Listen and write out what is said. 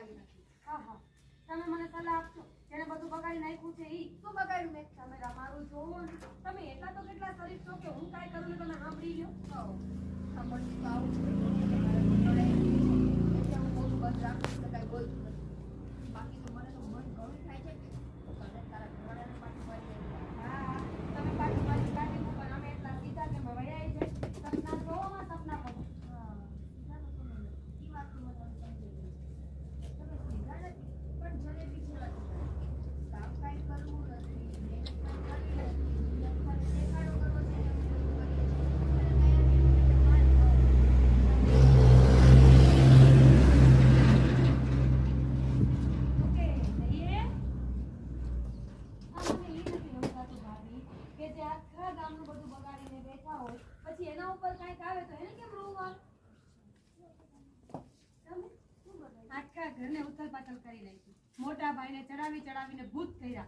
બગાડી નથી. હા હા, તમે મને સલાહ આપશો જેને બધું બગાડી નાખ્યું છે ઈ? શું બગાડ્યું મેં? તમે મારું જોવો ને, તમે એટલા તો કેટલા શરીફ છો કે હું કાંઈ કરું ને તમે સાંભળી લ્યો. સાંભળતી તો આવું છે કે મારા મંડળે એટલે હું મોટું બંધ રાખું એટલે કાંઈ બોલતું નથી. બાકી તો મને તો મન ઘણું થાય છે કે તને તારા ઘરવાળાને પાછી વાળી આવી. હા, તમે પાછી પાછી કાઢી મૂકો પણ અમે એટલા સીધા કે અમે વયા આવી જાય. સપના જોવામાં સપના પડો. એ વાત તો મને સમજાઈ ગઈ. તમે સીધા નથી પણ જલેબી જેવા સીધા. કામ કાંઈ કરવું નથી, મહેનત કાંઈ કરવી નથી, ખાલી દેખાડો કરવો છે ને અમે બધું કરીએ છીએ. અને મેં માન ઓકે, જઈએ. આ મને ઈ નથી સમજાતું ભાભી કે જે આખા ગામનું બધું બગાડીને બેઠા હોય પછી એના ઉપર કાંઈક આવે તો એને કેમ રોવું આવે? તમે આખા ઘરને ઉથલ પાથલ કરી નાખ્યું. મોટા ભાઈને ચડાવીને ભૂત કર્યા.